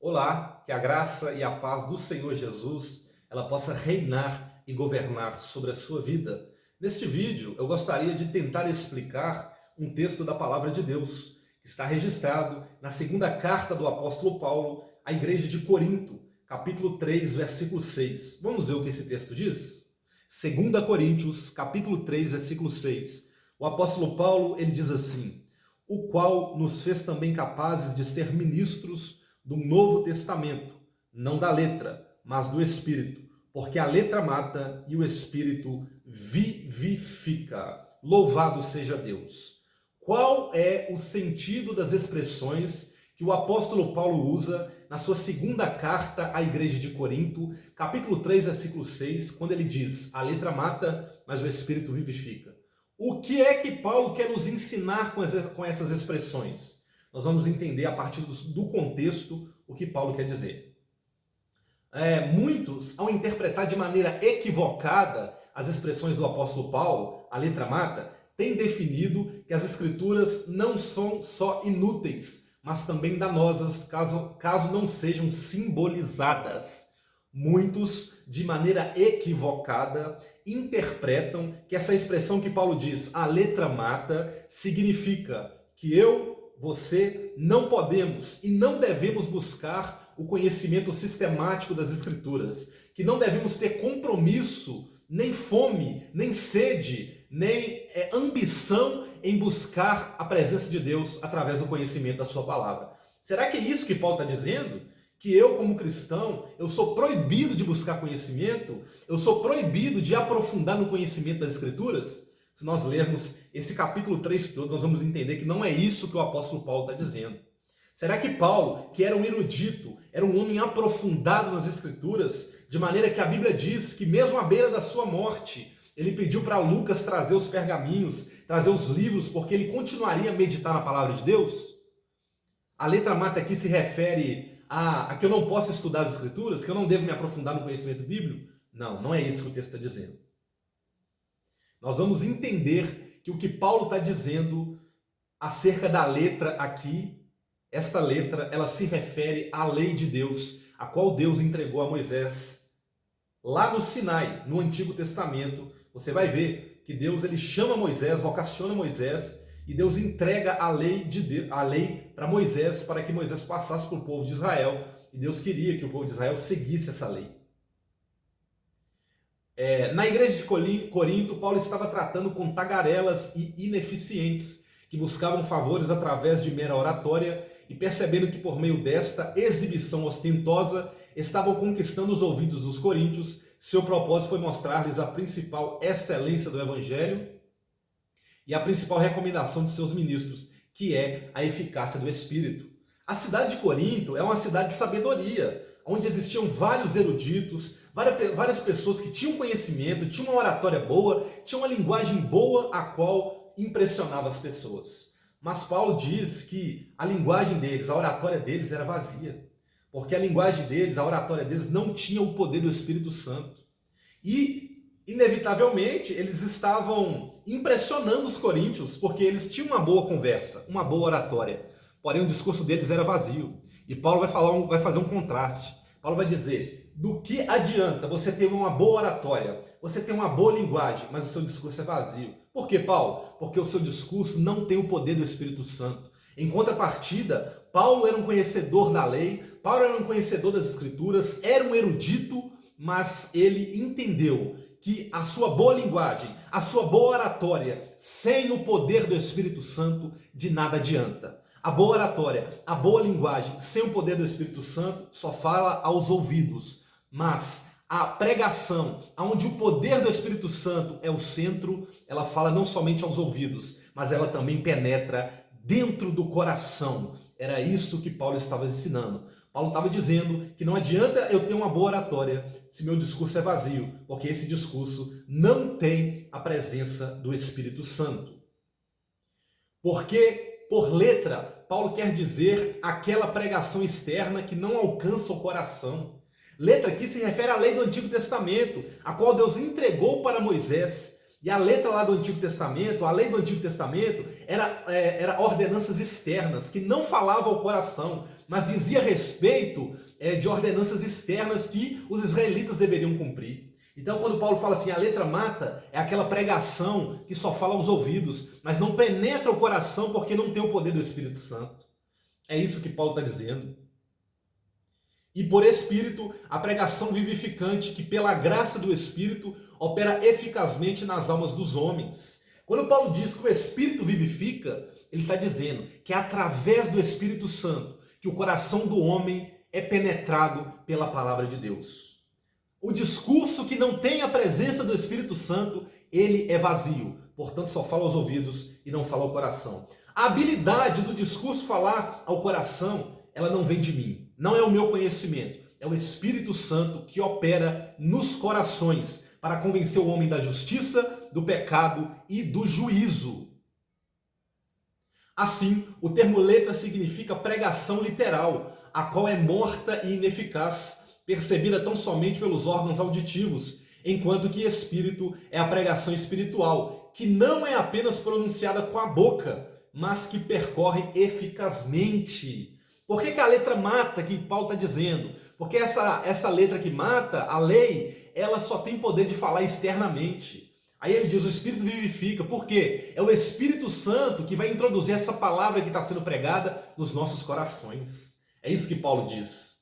Olá, que a graça e a paz do Senhor Jesus, ela possa reinar e governar sobre a sua vida. Neste vídeo, eu gostaria de tentar explicar um texto da palavra de Deus, que está registrado na segunda carta do apóstolo Paulo à igreja de Corinto, capítulo 3, versículo 6. Vamos ver o que esse texto diz? 2 Coríntios, capítulo 3, versículo 6. O apóstolo Paulo, ele diz assim: o qual nos fez também capazes de ser ministros do Novo Testamento, não da letra, mas do Espírito, porque a letra mata e o Espírito vivifica. Louvado seja Deus! Qual é o sentido das expressões que o apóstolo Paulo usa na sua segunda carta à igreja de Corinto, capítulo 3, versículo 6, quando ele diz: a letra mata, mas o Espírito vivifica? O que é que Paulo quer nos ensinar com essas expressões? Nós vamos entender a partir do contexto o que Paulo quer dizer. Muitos, ao interpretar de maneira equivocada as expressões do apóstolo Paulo, a letra mata, têm definido que as escrituras não são só inúteis, mas também danosas, caso não sejam simbolizadas. Muitos, de maneira equivocada, interpretam que essa expressão que Paulo diz, a letra mata, significa que você não podemos e não devemos buscar o conhecimento sistemático das Escrituras, que não devemos ter compromisso, nem fome, nem sede, nem ambição em buscar a presença de Deus através do conhecimento da sua palavra. Será que é isso que Paulo está dizendo? Que eu, como cristão, eu sou proibido de buscar conhecimento? Eu sou proibido de aprofundar no conhecimento das Escrituras? Se nós lermos esse capítulo 3 todo, nós vamos entender que não é isso que o apóstolo Paulo está dizendo. Será que Paulo, que era um erudito, era um homem aprofundado nas Escrituras, de maneira que a Bíblia diz que mesmo à beira da sua morte, ele pediu para Lucas trazer os pergaminhos, trazer os livros, porque ele continuaria a meditar na palavra de Deus? A letra mata aqui se refere a que eu não posso estudar as Escrituras, que eu não devo me aprofundar no conhecimento bíblico? Não, não é isso que o texto está dizendo. Nós vamos entender que o que Paulo está dizendo acerca da letra aqui, esta letra, ela se refere à lei de Deus, a qual Deus entregou a Moisés lá no Sinai, no Antigo Testamento. Você vai ver que Deus ele chama Moisés, vocaciona Moisés, e Deus entrega a lei para Moisés, para que Moisés passasse para o povo de Israel. E Deus queria que o povo de Israel seguisse essa lei. Na igreja de Corinto, Paulo estava tratando com tagarelas e ineficientes que buscavam favores através de mera oratória e percebendo que por meio desta exibição ostentosa estavam conquistando os ouvidos dos coríntios, seu propósito foi mostrar-lhes a principal excelência do evangelho e a principal recomendação de seus ministros, que é a eficácia do Espírito. A cidade de Corinto é uma cidade de sabedoria, onde existiam vários eruditos, várias pessoas que tinham conhecimento, tinham uma oratória boa, tinham uma linguagem boa a qual impressionava as pessoas. Mas Paulo diz que a linguagem deles, a oratória deles era vazia, porque a linguagem deles, a oratória deles não tinha o poder do Espírito Santo. E, inevitavelmente, eles estavam impressionando os coríntios, porque eles tinham uma boa conversa, uma boa oratória, porém o discurso deles era vazio. E Paulo vai fazer um contraste. Paulo vai dizer: do que adianta você ter uma boa oratória, você ter uma boa linguagem, mas o seu discurso é vazio? Por quê, Paulo? Porque o seu discurso não tem o poder do Espírito Santo. Em contrapartida, Paulo era um conhecedor da lei, Paulo era um conhecedor das Escrituras, era um erudito, mas ele entendeu que a sua boa linguagem, a sua boa oratória, sem o poder do Espírito Santo, de nada adianta. A boa oratória, a boa linguagem, sem o poder do Espírito Santo, só fala aos ouvidos. Mas a pregação, onde o poder do Espírito Santo é o centro, ela fala não somente aos ouvidos, mas ela também penetra dentro do coração. Era isso que Paulo estava ensinando. Paulo estava dizendo que não adianta eu ter uma boa oratória se meu discurso é vazio, porque esse discurso não tem a presença do Espírito Santo. Porque por letra, Paulo quer dizer aquela pregação externa que não alcança o coração. Letra aqui se refere à lei do Antigo Testamento, a qual Deus entregou para Moisés. E a letra lá do Antigo Testamento, a lei do Antigo Testamento, era ordenanças externas, que não falava ao coração, mas dizia respeito de ordenanças externas que os israelitas deveriam cumprir. Então, quando Paulo fala assim, a letra mata, é aquela pregação que só fala aos ouvidos, mas não penetra o coração porque não tem o poder do Espírito Santo. É isso que Paulo está dizendo. E por Espírito, a pregação vivificante que pela graça do Espírito opera eficazmente nas almas dos homens. Quando Paulo diz que o Espírito vivifica, ele está dizendo que é através do Espírito Santo que o coração do homem é penetrado pela palavra de Deus. O discurso que não tem a presença do Espírito Santo, ele é vazio. Portanto, só fala aos ouvidos e não fala ao coração. A habilidade do discurso falar ao coração, ela não vem de mim. Não é o meu conhecimento. É o Espírito Santo que opera nos corações para convencer o homem da justiça, do pecado e do juízo. Assim, o termo letra significa pregação literal, a qual é morta e ineficaz, percebida tão somente pelos órgãos auditivos, enquanto que espírito é a pregação espiritual, que não é apenas pronunciada com a boca, mas que percorre eficazmente. Por que a letra mata, que Paulo está dizendo? Porque essa letra que mata, a lei, ela só tem poder de falar externamente. Aí ele diz, o Espírito vivifica. Por quê? É o Espírito Santo que vai introduzir essa palavra que está sendo pregada nos nossos corações. É isso que Paulo diz.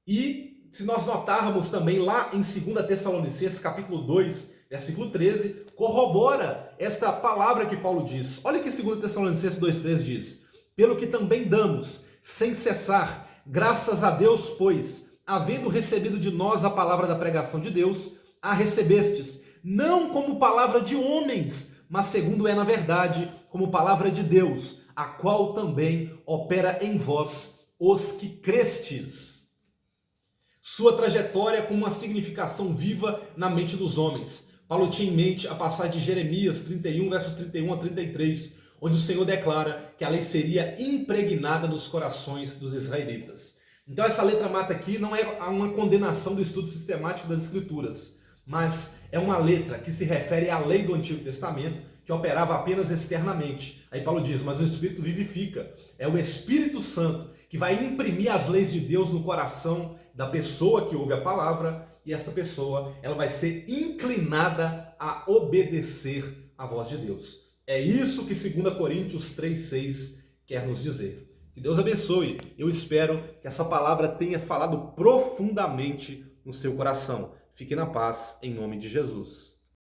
E se nós notarmos também lá em 2 Tessalonicenses, capítulo 2, versículo 13, corrobora esta palavra que Paulo diz. Olha o que 2 Tessalonicenses 2,13 diz. Pelo que também damos, sem cessar, graças a Deus, pois, havendo recebido de nós a palavra da pregação de Deus, a recebestes, não como palavra de homens, mas segundo é na verdade, como palavra de Deus, a qual também opera em vós os que crestes. Sua trajetória com uma significação viva na mente dos homens. Paulo tinha em mente a passagem de Jeremias 31, versos 31 a 33, onde o Senhor declara que a lei seria impregnada nos corações dos israelitas. Então essa letra mata aqui não é uma condenação do estudo sistemático das Escrituras, mas é uma letra que se refere à lei do Antigo Testamento, que operava apenas externamente. Aí Paulo diz, mas o Espírito vivifica. É o Espírito Santo que vai imprimir as leis de Deus no coração da pessoa que ouve a palavra, e esta pessoa ela vai ser inclinada a obedecer à voz de Deus. É isso que 2 Coríntios 3,6 quer nos dizer. Que Deus abençoe. Eu espero que essa palavra tenha falado profundamente no seu coração. Fique na paz, em nome de Jesus.